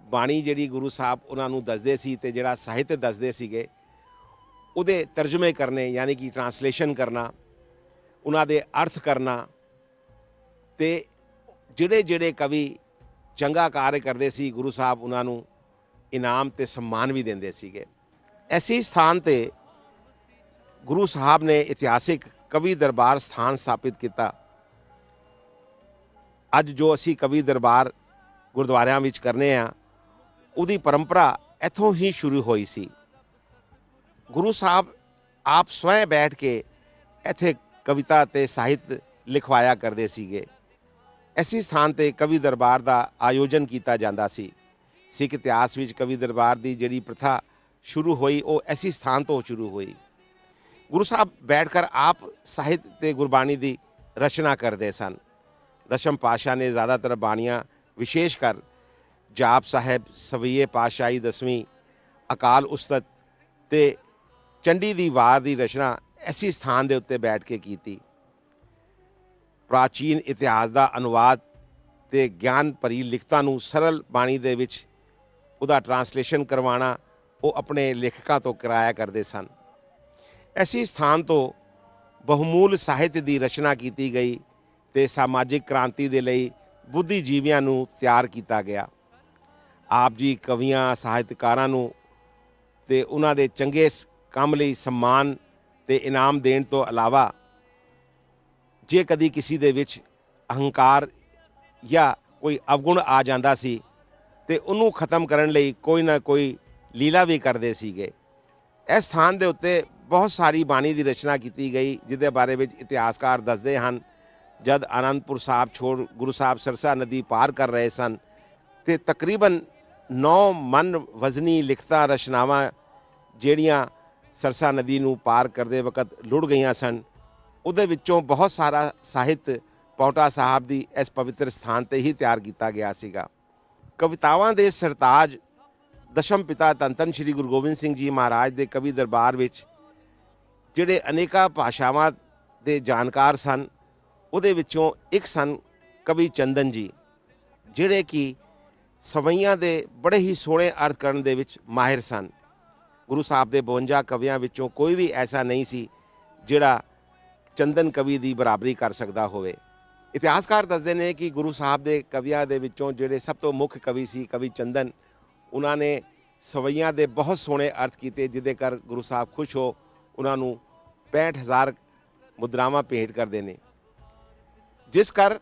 ਬਾਣੀ ਜਿਹੜੀ ਗੁਰੂ ਸਾਹਿਬ ਉਹਨਾਂ ਨੂੰ ਦੱਸਦੇ ਸੀ ਅਤੇ ਜਿਹੜਾ ਸਾਹਿਤ ਦੱਸਦੇ ਸੀਗੇ ਉਹਦੇ ਤਰਜਮੇ ਕਰਨੇ, ਯਾਨੀ ਕਿ ਟਰਾਂਸਲੇਸ਼ਨ ਕਰਨਾ, ਉਹਨਾਂ ਦੇ ਅਰਥ ਕਰਨਾ। ਅਤੇ ਜਿਹੜੇ ਕਵੀ ਚੰਗਾ ਕਾਰਜ ਕਰਦੇ ਸੀ ਗੁਰੂ ਸਾਹਿਬ ਉਹਨਾਂ ਨੂੰ ਇਨਾਮ ਅਤੇ ਸਨਮਾਨ ਵੀ ਦਿੰਦੇ ਸੀਗੇ। ਐਸੀ ਸਥਾਨ 'ਤੇ ਗੁਰੂ ਸਾਹਿਬ ਨੇ ਇਤਿਹਾਸਿਕ ਕਵੀ ਦਰਬਾਰ ਸਥਾਨ ਸਥਾਪਿਤ ਕੀਤਾ। ਅੱਜ ਜੋ ਅਸੀਂ ਕਵੀ ਦਰਬਾਰ ਗੁਰਦੁਆਰਿਆਂ ਵਿੱਚ ਕਰਨੇ ਆ, ਉਹਦੀ ਪਰੰਪਰਾ ਇੱਥੋਂ ਹੀ ਸ਼ੁਰੂ ਹੋਈ ਸੀ। ਗੁਰੂ ਸਾਹਿਬ ਆਪ ਸਵੈਂ ਬੈਠ ਕੇ ਇੱਥੇ ਕਵਿਤਾ ਅਤੇ ਸਾਹਿਤ ਲਿਖਵਾਇਆ ਕਰਦੇ ਸੀਗੇ। ਐਸੀ ਸਥਾਨ 'ਤੇ ਕਵੀ ਦਰਬਾਰ ਦਾ ਆਯੋਜਨ ਕੀਤਾ ਜਾਂਦਾ ਸੀ। ਸਿੱਖ ਇਤਿਹਾਸ ਵਿੱਚ ਕਵੀ ਦਰਬਾਰ ਦੀ ਜਿਹੜੀ ਪ੍ਰਥਾ ਸ਼ੁਰੂ ਹੋਈ ਉਹ ਐਸੀ ਸਥਾਨ ਤੋਂ ਸ਼ੁਰੂ ਹੋਈ। ਗੁਰੂ ਸਾਹਿਬ ਬੈਠ ਕਰ ਆਪ ਸਾਹਿਤ ਅਤੇ ਗੁਰਬਾਣੀ ਦੀ ਰਚਨਾ ਕਰਦੇ ਸਨ। ਦਸ਼ਮ ਪਾਤਸ਼ਾਹ ਨੇ ਜ਼ਿਆਦਾਤਰ ਬਾਣੀਆਂ, ਵਿਸ਼ੇਸ਼ ਕਰ ਜਾਪ ਸਾਹਿਬ, ਸਵਈਏ ਪਾਤਸ਼ਾਹੀ 10ਵੀਂ, ਅਕਾਲ ਉਸਤਤ ਅਤੇ ਚੰਡੀ ਦੀ ਵਾਰ ਦੀ ਰਚਨਾ ਐਸੀ ਸਥਾਨ ਦੇ ਉੱਤੇ ਬੈਠ ਕੇ ਕੀਤੀ। ਪ੍ਰਾਚੀਨ ਇਤਿਹਾਸ ਦਾ ਅਨੁਵਾਦ ਅਤੇ ਗਿਆਨ ਭਰੀ ਲਿਖਤਾਂ ਨੂੰ ਸਰਲ ਬਾਣੀ ਦੇ ਵਿੱਚ ਉਹਦਾ ਟਰਾਂਸਲੇਸ਼ਨ ਕਰਵਾਉਣਾ ਉਹ ਆਪਣੇ ਲੇਖਕਾਂ ਤੋਂ ਕਰਾਇਆ ਕਰਦੇ ਸਨ। ਐਸੀ ਸਥਾਨ ਤੋਂ ਬਹੁਮੂਲ ਸਾਹਿਤ ਦੀ ਰਚਨਾ ਕੀਤੀ ਗਈ ਅਤੇ ਸਮਾਜਿਕ ਕ੍ਰਾਂਤੀ ਦੇ ਲਈ ਬੁੱਧੀਜੀਵੀਆਂ ਨੂੰ ਤਿਆਰ ਕੀਤਾ ਗਿਆ। ਆਪ ਜੀ ਕਵੀਆਂ ਸਾਹਿਤਕਾਰਾਂ ਨੂੰ ਤੇ ਉਹਨਾਂ ਦੇ ਚੰਗੇ ਕੰਮ ਲਈ ਸਨਮਾਨ ਤੇ ਇਨਾਮ ਦੇਣ ਤੋਂ ਇਲਾਵਾ ਜੇ ਕਦੀ ਕਿਸੇ ਦੇ ਵਿੱਚ ਅਹੰਕਾਰ ਜਾਂ ਕੋਈ ਅਵਗੁਣ ਆ ਜਾਂਦਾ ਸੀ ਤੇ ਉਹਨੂੰ ਖਤਮ ਕਰਨ ਲਈ ਕੋਈ ਨਾ ਕੋਈ ਲੀਲਾ ਵੀ ਕਰਦੇ ਸੀਗੇ। ਇਸ ਸਥਾਨ ਦੇ ਉੱਤੇ ਬਹੁਤ ਸਾਰੀ ਬਾਣੀ ਦੀ ਰਚਨਾ ਕੀਤੀ ਗਈ, ਜਿਹਦੇ ਬਾਰੇ ਵਿੱਚ ਇਤਿਹਾਸਕਾਰ ਦੱਸਦੇ ਹਨ ਜਦ ਆਨੰਦਪੁਰ ਸਾਹਿਬ ਛੋੜ ਗੁਰੂ ਸਾਹਿਬ ਸਰਸਾ ਨਦੀ ਪਾਰ ਕਰ ਰਹੇ ਸਨ ਤੇ ਤਕਰੀਬਨ 9 ਮਨ ਵਜ਼ਨੀ ਲਿਖਤਾਂ ਰਚਨਾਵਾਂ ਜਿਹੜੀਆਂ ਸਰਸਾ ਨਦੀ ਨੂੰ ਪਾਰ ਕਰਦੇ ਵਕਤ ਲੁੜ ਗਈਆਂ ਸਨ, ਉਹਦੇ ਵਿੱਚੋਂ ਬਹੁਤ ਸਾਰਾ ਸਾਹਿਤ ਪੌਂਟਾ ਸਾਹਿਬ ਦੀ ਇਸ ਪਵਿੱਤਰ ਸਥਾਨ ਤੇ ਹੀ ਤਿਆਰ ਕੀਤਾ ਗਿਆ ਸੀਗਾ। ਕਵਿਤਾਵਾਂ ਦੇ ਸਰਤਾਜ ਦਸ਼ਮ ਪਿਤਾ ਧੰਨ ਧੰਨ ਸ਼੍ਰੀ ਗੁਰੂ ਗੋਬਿੰਦ ਸਿੰਘ ਜੀ ਮਹਾਰਾਜ ਦੇ ਕਵੀ ਦਰਬਾਰ ਵਿੱਚ ਜਿਹੜੇ ਅਨੇਕਾਂ ਭਾਸ਼ਾਵਾਂ ਦੇ ਜਾਣਕਾਰ ਸਨ, ਉਹਦੇ ਵਿੱਚੋਂ ਇੱਕ ਸਨ ਕਵੀ ਚੰਦਨ ਜੀ, ਜਿਹੜੇ ਕਿ ਸਵਈਆਂ ਦੇ ਬੜੇ ਹੀ ਸੋਹਣੇ ਅਰਥ ਕਰਨ ਦੇ ਵਿੱਚ ਮਾਹਿਰ ਸਨ। ਗੁਰੂ ਸਾਹਿਬ ਦੇ 52 ਕਵੀਆਂ ਵਿੱਚੋਂ ਕੋਈ ਵੀ ਐਸਾ ਨਹੀਂ ਸੀ ਜਿਹੜਾ ਚੰਦਨ ਕਵੀ ਦੀ ਬਰਾਬਰੀ ਕਰ ਸਕਦਾ ਹੋਵੇ। ਇਤਿਹਾਸਕਾਰ ਦੱਸਦੇ ਨੇ ਕਿ ਗੁਰੂ ਸਾਹਿਬ ਦੇ ਕਵੀਆਂ ਦੇ ਵਿੱਚੋਂ ਜਿਹੜੇ ਸਭ ਤੋਂ ਮੁੱਖ ਕਵੀ ਸੀ ਕਵੀ ਚੰਦਨ, ਉਹਨਾਂ ਨੇ ਸਵਈਆਂ ਦੇ ਬਹੁਤ ਸੋਹਣੇ ਅਰਥ ਕੀਤੇ, ਜਿਹਦੇ ਕਰ ਗੁਰੂ ਸਾਹਿਬ ਖੁਸ਼ ਹੋ ਉਹਨਾਂ ਨੂੰ 65,000 ਮੁਦਰਾਵਾਂ ਭੇਂਟ ਕਰਦੇ ਨੇ, ਜਿਸ ਕਰ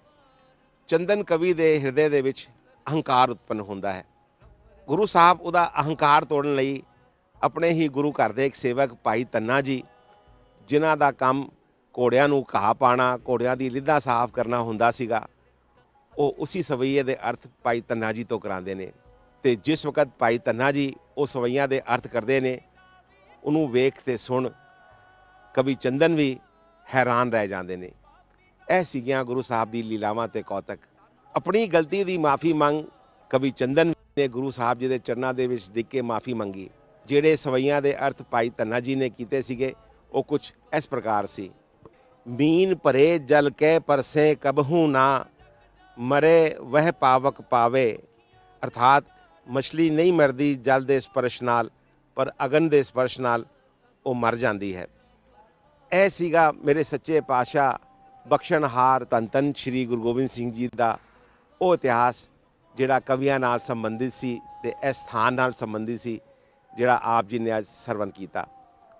ਚੰਦਨ ਕਵੀ ਦੇ ਹਿਰਦੇ ਦੇ ਵਿੱਚ ਅਹੰਕਾਰ ਉਤਪੰਨ ਹੁੰਦਾ ਹੈ। ਗੁਰੂ ਸਾਹਿਬ ਉਹਦਾ ਅਹੰਕਾਰ ਤੋੜਨ ਲਈ ਆਪਣੇ ਹੀ ਗੁਰੂ ਘਰ ਦੇ ਇੱਕ ਸੇਵਕ ਭਾਈ ਧੰਨਾ ਜੀ, ਜਿਨ੍ਹਾਂ ਦਾ ਕੰਮ ਘੋੜਿਆਂ ਨੂੰ ਘਾਹ ਪਾਣਾ, ਘੋੜਿਆਂ ਦੀ ਲਿੱਧਾਂ ਸਾਫ਼ ਕਰਨਾ ਹੁੰਦਾ ਸੀਗਾ, ਉਹ ਉਸੀ ਸਵਈਏ ਦੇ ਅਰਥ ਭਾਈ ਧੰਨਾ ਜੀ ਤੋਂ ਕਰਾਉਂਦੇ ਨੇ। ਤੇ ਜਿਸ ਵਕਤ ਭਾਈ ਧੰਨਾ ਜੀ ਉਹ ਸਵਈਆਂ ਦੇ ਅਰਥ ਕਰਦੇ ਨੇ, ਉਹਨੂੰ ਵੇਖ ਤੇ ਸੁਣ ਕਵੀ ਚੰਦਨ ਵੀ ਹੈਰਾਨ ਰਹਿ ਜਾਂਦੇ ਨੇ। ਇਹ ਸੀਗੀਆਂ ਗੁਰੂ ਸਾਹਿਬ ਦੀ ਲੀਲਾਵਾਂ ਤੇ ਕੌਤਕ। ਆਪਣੀ ਗਲਤੀ ਦੀ ਮਾਫੀ ਮੰਗ ਕਵੀ ਚੰਦਨ ਨੇ ਗੁਰੂ ਸਾਹਿਬ ਜੀ ਦੇ ਚਰਨਾਂ ਦੇ ਵਿੱਚ ਡਿੱਗ ਕੇ ਮਾਫੀ ਮੰਗੀ। ਜਿਹੜੇ ਸਵਈਆਂ ਦੇ ਅਰਥ ਭਾਈ ਧੰਨਾ ਜੀ ਨੇ ਕੀਤੇ ਸੀਗੇ ਉਹ ਕੁਝ ਇਸ ਪ੍ਰਕਾਰ ਸੀ। ਮੀਨ ਭਰੇ ਜਲ ਕੇ ਪਰਸੇ ਕਬਹੂ ਨਾ, ਮਰੇ ਵਹ ਪਾਵਕ ਪਾਵੇ। ਅਰਥਾਤ ਮਛਲੀ ਨਹੀਂ ਮਰਦੀ ਜਲ ਦੇ ਸਪਰਸ਼ ਨਾਲ, ਪਰ ਅਗਨ ਦੇ ਸਪਰਸ਼ ਨਾਲ ਉਹ ਮਰ ਜਾਂਦੀ ਹੈ। ਇਹ ਸੀਗਾ ਮੇਰੇ ਸੱਚੇ ਪਾਤਸ਼ਾਹ ਬਖਸ਼ਣਹਾਰ ਧੰਨ ਧੰਨ ਸ਼੍ਰੀ ਗੁਰੂ ਗੋਬਿੰਦ ਸਿੰਘ ਜੀ ਦਾ ਉਹ ਇਤਿਹਾਸ ਜਿਹੜਾ ਕਵੀਆਂ ਨਾਲ ਸੰਬੰਧਿਤ ਸੀ ਤੇ ਇਸ ਸਥਾਨ ਨਾਲ ਸੰਬੰਧਿਤ ਸੀ, ਜਿਹੜਾ ਆਪ ਜੀ ਨੇ ਅੱਜ ਸਰਵਨ ਕੀਤਾ।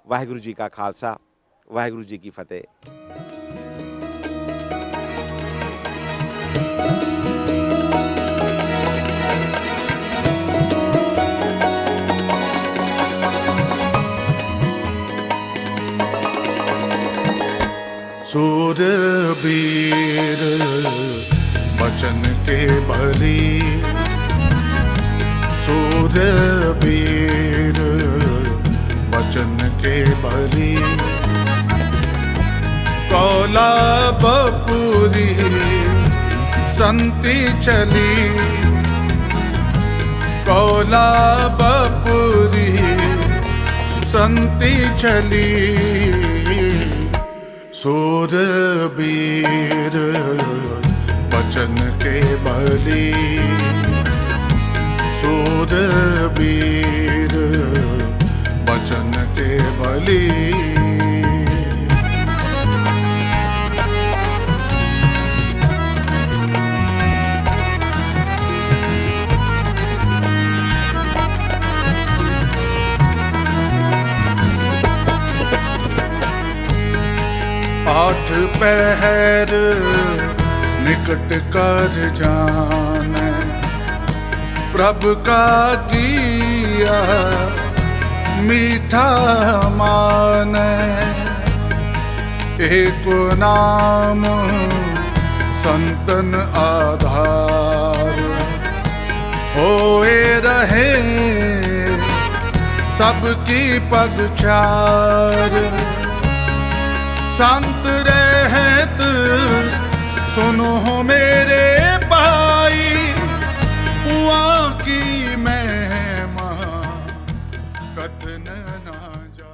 ਵਾਹਿਗੁਰੂ ਜੀ ਕਾ ਖਾਲਸਾ, ਵਾਹਿਗੁਰੂ ਜੀ ਕੀ ਫਤਿਹ। सूरबीर बचन के बली, सूरबीर बचन के बली। कौला बपुरी संति चली, कौला बपुरी संति चली। सूरबीर बचन के बली, सूरबीर बचन के बली। आठ पहर निकट कर जाने, प्रभु का किया मीठा माने। एक नाम संतन आधार, होए रहे सबकी पगचार। संत रहत सुनो मेरे भाई, हुआ की महिमा कथन ना जा।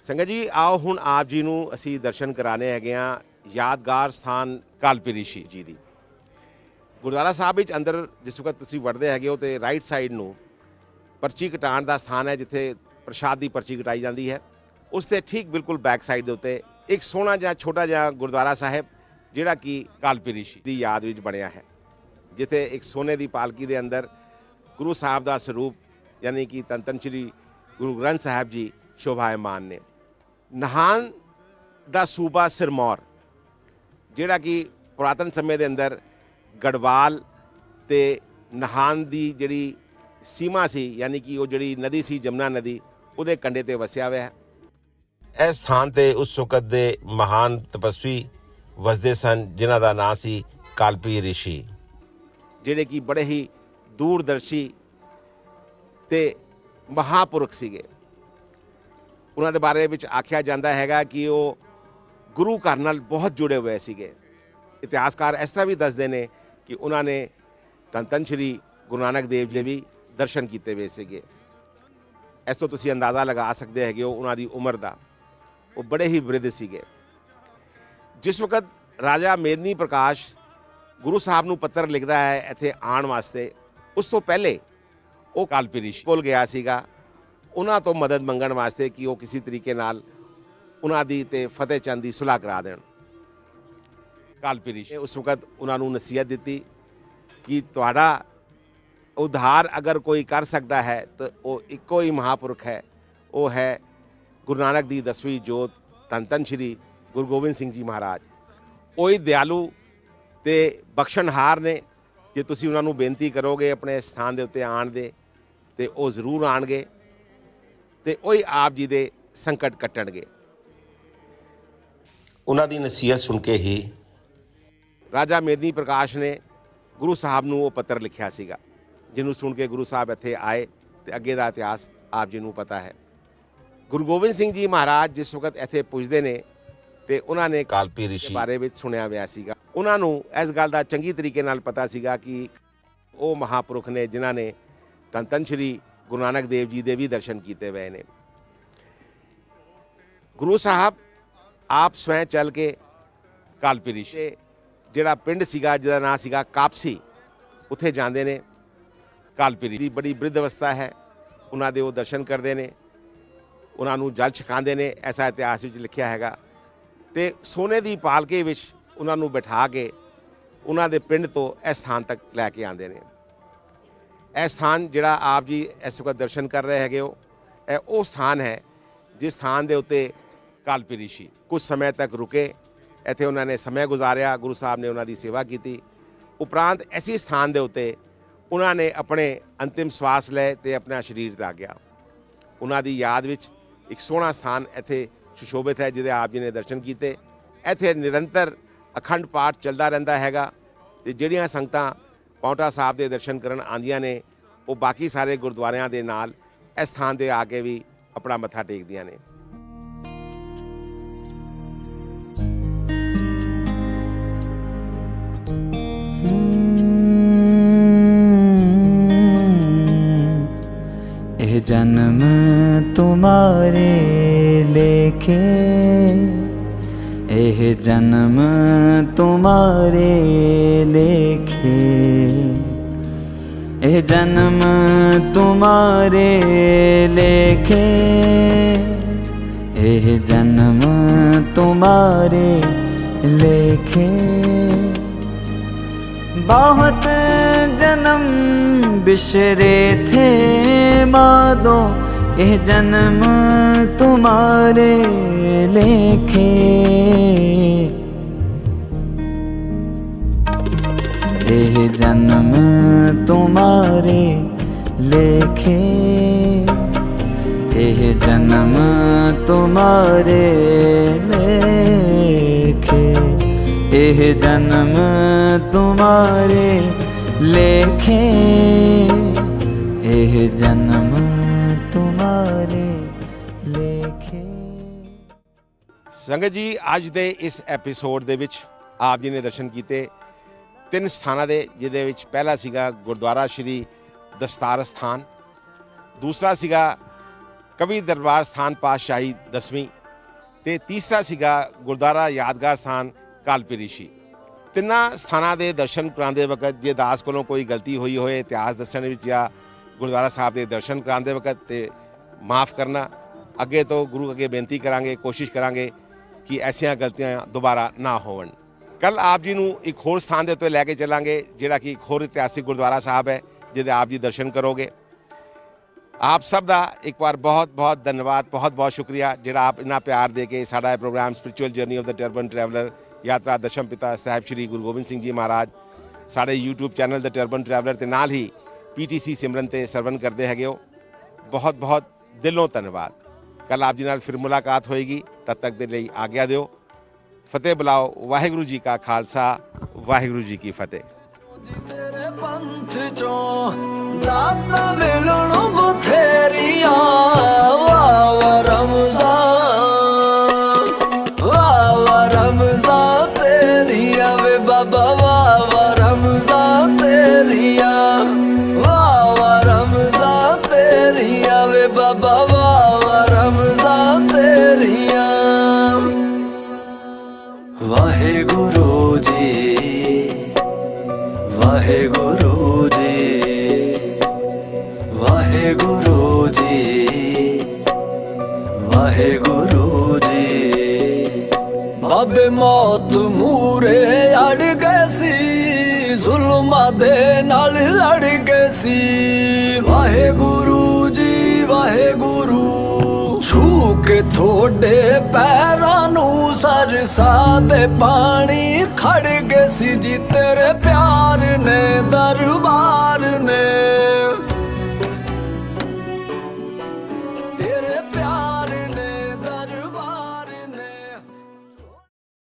ਸੰਗਤ ਜੀ ਆਓ ਹੁਣ ਆਪ ਜੀ ਨੂੰ ਅਸੀਂ ਦਰਸ਼ਨ ਕਰਾਣੇ ਹੈਗੇ ਆ ਯਾਦਗਾਰ ਸਥਾਨ ਕਾਲਪੀ ਰਿਸ਼ੀ ਜੀ ਦੀ। ਗੁਰਦੁਆਰਾ ਸਾਹਿਬ ਵਿੱਚ ਅੰਦਰ ਜਿਸ ਵਕਤ ਤੁਸੀਂ ਵੜਦੇ ਹੈਗੇ ਹੋ ਤੇ ਰਾਈਟ ਸਾਈਡ ਨੂੰ ਪਰਚੀ ਕਟਾਉਣ ਦਾ ਸਥਾਨ ਹੈ, ਜਿੱਥੇ ਪ੍ਰਸ਼ਾਦ ਦੀ ਪਰਚੀ ਕਟਾਈ ਜਾਂਦੀ ਹੈ। ਉਸ ਦੇ ਠੀਕ ਬਿਲਕੁਲ ਬੈਕ ਸਾਈਡ ਦੇ ਉੱਤੇ ਇੱਕ ਸੋਹਣਾ ਜਿਹਾ ਛੋਟਾ ਜਿਹਾ ਗੁਰਦੁਆਰਾ ਸਾਹਿਬ, ਜਿਹੜਾ ਕਿ ਕਾਲਪੀ ਰਿਸ਼ੀ ਦੀ ਯਾਦ ਵਿੱਚ ਬਣਿਆ ਹੈ, ਜਿੱਥੇ ਇੱਕ ਸੋਨੇ ਦੀ ਪਾਲਕੀ ਦੇ ਅੰਦਰ ਗੁਰੂ ਸਾਹਿਬ ਦਾ ਸਰੂਪ ਯਾਨੀ ਕਿ ਧੰਨ ਧੰਨ ਸ਼੍ਰੀ ਗੁਰੂ ਗ੍ਰੰਥ ਸਾਹਿਬ ਜੀ ਸ਼ੋਭਾਇਮਾਨ ਨੇ। ਨਹਾਨ ਦਾ ਸੂਬਾ ਸਿਰਮੌਰ, ਜਿਹੜਾ ਕਿ ਪੁਰਾਤਨ ਸਮੇਂ ਦੇ ਅੰਦਰ ਗੜਵਾਲ ਤੇ ਨਹਾਨ ਦੀ ਜਿਹੜੀ ਸੀਮਾ ਸੀ, ਯਾਨੀ ਕਿ ਉਹ ਜਿਹੜੀ ਨਦੀ ਸੀ ਜਮਨਾ ਨਦੀ, ਉਹਦੇ ਕੰਢੇ ਤੇ ਵਸਿਆ ਹੋਇਆ ਹੈ। ਇਸ ਸਥਾਨ ਤੇ ਉਸ ਵਕਤ ਦੇ ਮਹਾਨ ਤਪਸਵੀ ਵਸਦੇ ਸਨ, ਜਿਨ੍ਹਾਂ ਦਾ ਨਾਂ ਸੀ ਕਾਲਪੀ ਰਿਸ਼ੀ, ਜਿਹੜੇ ਕਿ ਬੜੇ ਹੀ ਦੂਰਦਰਸ਼ੀ ਤੇ ਮਹਾਪੁਰਖ ਸੀਗੇ। ਉਹਨਾਂ ਦੇ ਬਾਰੇ ਵਿੱਚ ਆਖਿਆ ਜਾਂਦਾ ਹੈਗਾ ਕਿ ਉਹ ਗੁਰੂ ਘਰ ਨਾਲ ਬਹੁਤ ਜੁੜੇ ਹੋਏ ਸੀਗੇ। ਇਤਿਹਾਸਕਾਰ ਇਸ ਤਰ੍ਹਾਂ ਵੀ ਦੱਸਦੇ ਨੇ ਕਿ ਉਹਨਾਂ ਨੇ ਧੰਨ ਧੰਨ ਸ਼੍ਰੀ ਗੁਰੂ ਨਾਨਕ ਦੇਵ ਜੀ ਦੇ ਵੀ ਦਰਸ਼ਨ ਕੀਤੇ ਹੋਏ ਸੀਗੇ। ਇਸ ਤੋਂ ਤੁਸੀਂ ਅੰਦਾਜ਼ਾ ਲਗਾ ਸਕਦੇ ਹੈਗੇ ਹੋ ਉਹਨਾਂ ਦੀ ਉਮਰ ਦਾ। ਉਹ ਬੜੇ ਹੀ ਬਿਰਧ ਸੀਗੇ। ਜਿਸ ਵਕਤ ਰਾਜਾ ਮੇਦਨੀ ਪ੍ਰਕਾਸ਼ ਗੁਰੂ ਸਾਹਿਬ ਨੂੰ ਪੱਤਰ ਲਿਖਦਾ ਹੈ ਇੱਥੇ ਆਉਣ ਵਾਸਤੇ, ਉਸ ਤੋਂ ਪਹਿਲੇ ਉਹ ਕਾਲਪੀ ਰਿਸ਼ੀ ਕੋਲ ਗਿਆ ਸੀਗਾ ਉਹਨਾਂ ਤੋਂ ਮਦਦ ਮੰਗਣ ਵਾਸਤੇ ਕਿ ਉਹ ਕਿਸੇ ਤਰੀਕੇ ਨਾਲ ਉਹਨਾਂ ਦੀ ਤੇ ਫਤਿਹ ਚੰਦ ਦੀ ਸੁਲਾਹ ਕਰਾ ਦੇਣ। ਕਾਲਪੀ ਰਿਸ਼ੀ ਨੇ ਉਸ ਵਕਤ ਉਹਨਾਂ ਨੂੰ ਨਸੀਹਤ ਦਿੱਤੀ ਕਿ ਤੁਹਾਡਾ ਉਧਾਰ ਅਗਰ ਕੋਈ ਕਰ ਸਕਦਾ ਹੈ ਤਾਂ ਉਹ ਇੱਕੋ ਹੀ ਮਹਾਪੁਰਖ ਹੈ, ਉਹ ਹੈ ਗੁਰੂ ਨਾਨਕ ਦੀ 10ਵੀਂ ਜੋਤ ਧੰਨ ਧੰਨ ਸ਼੍ਰੀ ਗੁਰੂ ਗੋਬਿੰਦ ਸਿੰਘ ਜੀ ਮਹਾਰਾਜ। ਉਹੀ ਦਿਆਲੂ ਤੇ ਬਖਸ਼ਣਹਾਰ ਨੇ। ਜੇ ਤੁਸੀਂ ਉਹਨਾਂ ਨੂੰ ਬੇਨਤੀ ਕਰੋਗੇ ਆਪਣੇ ਸਥਾਨ ਦੇ ਉੱਤੇ ਆਉਣ ਦੇ, ਤੇ ਉਹ ਜ਼ਰੂਰ ਆਉਣਗੇ ਤੇ ਉਹੀ ਆਪ ਜੀ ਦੇ ਸੰਕਟ ਕੱਟਣਗੇ। ਉਹਨਾਂ ਦੀ ਨਸੀਹਤ ਸੁਣ ਕੇ ਹੀ ਰਾਜਾ ਮੇਦਨੀ ਪ੍ਰਕਾਸ਼ ਨੇ ਗੁਰੂ ਸਾਹਿਬ ਨੂੰ ਉਹ ਪੱਤਰ ਲਿਖਿਆ ਸੀਗਾ, ਜਿਹਨੂੰ ਸੁਣ ਕੇ ਗੁਰੂ ਸਾਹਿਬ ਇੱਥੇ ਆਏ ਤੇ ਅੱਗੇ ਦਾ ਇਤਿਹਾਸ ਆਪ ਜੀ ਨੂੰ ਪਤਾ ਹੈ। ਗੁਰੂ ਗੋਬਿੰਦ ਸਿੰਘ ਜੀ ਮਹਾਰਾਜ ਜਿਸ ਵਕਤ ਇੱਥੇ ਪੁੱਜਦੇ ਨੇ ਤੇ ਉਹਨਾਂ ਨੇ ਕਾਲਪੀ ਰਿਸ਼ੀ ਬਾਰੇ ਵਿੱਚ ਸੁਣਿਆ ਹੋਇਆ ਸੀਗਾ। ਉਹਨਾਂ ਨੂੰ ਇਸ ਗੱਲ ਦਾ ਚੰਗੀ ਤਰੀਕੇ ਨਾਲ ਪਤਾ ਸੀਗਾ ਕਿ ਉਹ ਮਹਾਪੁਰਖ ਨੇ ਜਿਨ੍ਹਾਂ ਨੇ ਧੰਨ ਧੰਨ ਸ਼੍ਰੀ ਗੁਰੂ ਨਾਨਕ ਦੇਵ ਜੀ ਦੇ ਵੀ ਦਰਸ਼ਨ ਕੀਤੇ ਹੋਏ ਨੇ। ਗੁਰੂ ਸਾਹਿਬ ਆਪ ਸਵੈਂ ਚੱਲ ਕੇ ਕਾਲਪੀ ਰਿਸ਼ੀ ਜਿਹੜਾ ਪਿੰਡ ਸੀਗਾ ਜਿਹਦਾ ਨਾਂ ਸੀਗਾ ਕਾਪਸੀ, ਉੱਥੇ ਜਾਂਦੇ ਨੇ। ਕਾਲਪੀ ਰਿਸ਼ੀ ਦੀ ਬੜੀ ਬਿਰਧ ਅਵਸਥਾ ਹੈ, ਉਹਨਾਂ ਦੇ ਉਹ ਦਰਸ਼ਨ ਕਰਦੇ ਨੇ, ਉਹਨਾਂ ਨੂੰ ਜਲ ਛਕਾਉਂਦੇ ਨੇ, ਐਸਾ ਇਤਿਹਾਸ ਵਿੱਚ ਲਿਖਿਆ ਹੈਗਾ। ਤੇ ਸੋਨੇ ਦੀ ਪਾਲਕੀ ਵਿੱਚ ਉਹਨਾਂ ਨੂੰ ਬਿਠਾ ਕੇ ਉਹਨਾਂ ਦੇ ਪਿੰਡ ਤੋਂ ਇਸ ਸਥਾਨ ਤੱਕ ਲੈ ਕੇ ਆਉਂਦੇ ਨੇ। ਇਹ ਸਥਾਨ ਜਿਹੜਾ ਆਪ ਜੀ ਇਸ ਵਕਤ ਦਰਸ਼ਨ ਕਰ ਰਹੇ ਹੈਗੇ ਹੋ, ਇਹ ਉਹ ਸਥਾਨ ਹੈ ਜਿਸ ਸਥਾਨ ਦੇ ਉੱਤੇ ਕਾਲਪੀ ਰਿਸ਼ੀ ਕੁਝ ਸਮੇਂ ਤੱਕ ਰੁਕੇ। ਇੱਥੇ ਉਹਨਾਂ ਨੇ ਸਮਾਂ ਗੁਜ਼ਾਰਿਆ, ਗੁਰੂ ਸਾਹਿਬ ਨੇ ਉਹਨਾਂ ਦੀ ਸੇਵਾ ਕੀਤੀ। ਉਪਰੰਤ ਐਸੀ ਸਥਾਨ ਦੇ ਉੱਤੇ ਉਹਨਾਂ ਨੇ ਆਪਣੇ ਅੰਤਿਮ ਸਵਾਸ ਲਏ ਤੇ ਆਪਣਾ ਸਰੀਰ ਤਿਆਗਿਆ। ਉਹਨਾਂ ਦੀ ਯਾਦ ਵਿੱਚ ਇੱਕ ਸੋਹਣਾ ਸਥਾਨ ਇੱਥੇ ਸੁਸ਼ੋਭਿਤ ਹੈ, ਜਿਹਦੇ ਆਪ ਜੀ ਨੇ ਦਰਸ਼ਨ ਕੀਤੇ। ਇੱਥੇ ਨਿਰੰਤਰ ਅਖੰਡ ਪਾਠ ਚੱਲਦਾ ਰਹਿੰਦਾ ਹੈਗਾ ਤੇ ਜਿਹੜੀਆਂ ਸੰਗਤਾਂ ਪਾਉਂਟਾ ਸਾਹਿਬ ਦੇ ਦਰਸ਼ਨ ਕਰਨ ਆਉਂਦੀਆਂ ਨੇ, ਉਹ ਬਾਕੀ ਸਾਰੇ ਗੁਰਦੁਆਰਿਆਂ ਦੇ ਨਾਲ ਇਸ ਸਥਾਨ 'ਤੇ ਆ ਕੇ ਵੀ ਆਪਣਾ ਮੱਥਾ ਟੇਕਦੀਆਂ ਨੇ। ਇਹ ਜਨਮ ਤੁਮਾਰੇ ਲੇਖੇ, ਇਹ ਜਨਮ ਤੁਮਾਰੇ ਲੇਖੇ, ਇਹ ਜਨਮ ਤੁਮਾਰੇ ਲੇਖੇ, ਇਹ ਜਨਮ ਤੁਮਾਰੇ ਲੇਖੇ। बहुत जन्म बिसरे थे मादो, यह जन्म तुम्हारे लेखे, यह जन्म तुम्हारे लेखे, यह जन्म तुम्हारे लेखे, यह जन्म तुम्हारे लेखे, यह जन्म तुम्हारे लेखे। ਸੰਗਤ ਜੀ, ਅੱਜ ਦੇ ਇਸ ਐਪੀਸੋਡ ਦੇ ਵਿੱਚ ਆਪ ਜੀ ਨੇ ਦਰਸ਼ਨ ਕੀਤੇ 3 ਸਥਾਨਾਂ ਦੇ, ਜਿਹਦੇ ਵਿੱਚ ਪਹਿਲਾ ਸੀਗਾ ਗੁਰਦੁਆਰਾ ਸ਼੍ਰੀ ਦਸਤਾਰ ਸਥਾਨ, ਦੂਸਰਾ ਸੀਗਾ ਕਵੀ ਦਰਬਾਰ ਸਥਾਨ ਪਾਤਸ਼ਾਹੀ 10ਵੀਂ, ਤੇ ਤੀਸਰਾ ਸੀਗਾ ਗੁਰਦੁਆਰਾ ਯਾਦਗਾਰ ਸਥਾਨ ਕਾਲਪੀ ਰਿਸ਼ੀ। ਤਿੰਨਾਂ ਸਥਾਨਾਂ ਦੇ ਦਰਸ਼ਨ ਕਰਾਉਂਦੇ ਵਕਤ ਜੇ ਦਾਸ ਕੋਲੋਂ ਕੋਈ ਗਲਤੀ ਹੋਈ ਹੋਏ ਇਤਿਹਾਸ ਦੱਸਣ ਵਿੱਚ ਜਾਂ ਗੁਰਦੁਆਰਾ ਸਾਹਿਬ ਦੇ ਦਰਸ਼ਨ ਕਰਾਉਂਦੇ ਵਕਤ, ਤੇ ਮਾਫ ਕਰਨਾ। ਅੱਗੇ ਤੋਂ ਗੁਰੂ ਅੱਗੇ ਬੇਨਤੀ ਕਰਾਂਗੇ, ਕੋਸ਼ਿਸ਼ ਕਰਾਂਗੇ ਕਿ ਐਸੀਆਂ ਗਲਤੀਆਂ ਦੁਬਾਰਾ ਨਾ ਹੋਣ। ਕੱਲ ਆਪ ਜੀ ਨੂੰ ਇੱਕ ਹੋਰ ਸਥਾਨ ਦੇ ਉੱਤੇ ਲੈ ਕੇ ਚੱਲਾਂਗੇ, ਜਿਹੜਾ ਕਿ ਇੱਕ ਹੋਰ ਇਤਿਹਾਸਿਕ ਗੁਰਦੁਆਰਾ ਸਾਹਿਬ ਹੈ, ਜਿਹਦੇ ਆਪ ਜੀ ਦਰਸ਼ਨ ਕਰੋਗੇ। ਆਪ ਸਭ ਦਾ ਇੱਕ ਵਾਰ ਬਹੁਤ ਬਹੁਤ ਧੰਨਵਾਦ, ਬਹੁਤ ਬਹੁਤ ਸ਼ੁਕਰੀਆ ਜਿਹੜਾ ਆਪ ਇੰਨਾ ਪਿਆਰ ਦੇ ਕੇ ਸਾਡਾ ਇਹ program spiritual journey of the turban traveller ਯਾਤਰਾ ਦਸ਼ਮ ਪਿਤਾ ਸਾਹਿਬ ਸ਼੍ਰੀ ਗੁਰੂ ਗੋਬਿੰਦ ਸਿੰਘ ਜੀ ਮਹਾਰਾਜ ਸਾਡੇ YouTube ਚੈਨਲ ਦਾ ਟਰਬਨ ਟਰੈਵਲਰ ਤੇ ਨਾਲ ਹੀ PTC ਸਿਮਰਨ ਤੇ ਸਰਵਨ ਕਰਦੇ ਹੈਗੇ ਹੋ। ਬਹੁਤ ਬਹੁਤ ਦਿਲੋਂ ਧੰਨਵਾਦ। ਕੱਲ ਆਪ ਜੀ ਨਾਲ ਫਿਰ ਮੁਲਾਕਾਤ ਹੋਏਗੀ, ਤਦ ਤੱਕ ਦੇ ਲਈ ਆਗਿਆ ਦਿਓ। ਫਤਿਹ ਬੁਲਾਓ। ਵਾਹਿਗੁਰੂ ਜੀ ਕਾ ਖਾਲਸਾ, ਵਾਹਿਗੁਰੂ ਜੀ ਕੀ ਫਤਿਹ। ਤੇਰੇ ਪੰਥ ਚੋਂ ਦਾਤਾਂ ਮਿਲਣ ਬਥੇਰੀਆਂ, ਵਾਹ ਵਾਹ ਰਮਜ਼ਾਨ, ਵਾਹ ਵਾਹ ਰਮਜ਼ਾਨ ਤੇਰੀਆਂ ਵੇ ਬਾਬਾ, ਵਾਹ ਵਾਹ ਰਮਜ਼ਾਨ ਤੇਰੀਆਂ, ਵਾਹ ਵਾਹ ਰਮਜ਼ਾਨ ਤੇਰੀਆਂ ਵੇ ਬਾਬਾ, ਵਾਹ ਵਾਹ ਰਮਜ਼ਾਨ ਤੇਰੀਆਂ। ਵਾਹਿਗੁਰੂ ਜੀ, ਵਾਹਿਗੁਰੂ ਜੀ, ਵਾਹਿਗੁਰੂ ਜੀ, ਵਾਹਿਗੁਰੂ ਜੀ। ਬਾਬੇ ਮੌਤ ਮੂਰੇ ਅੜ ਗਏ ਸੀ, ਜ਼ੁਲਮਾਂ ਦੇ ਨਾਲ ਲੜ ਗਏ ਸੀ। ਵਾਹਿਗੁਰੂ ਜੀ ਵਾਹਿਗੁਰੂ, ਛੂ ਕੇ ਤੁਹਾਡੇ ਪੈਰਾਂ ਨੂੰ ਸਰਸਾ ਦੇ ਪਾਣੀ ਖੜ ਗਏ ਸੀ ਜੀ, ਤੇਰੇ ਪਿਆਰ ਨੇ ਦਰਬਾਰ ਨੇ।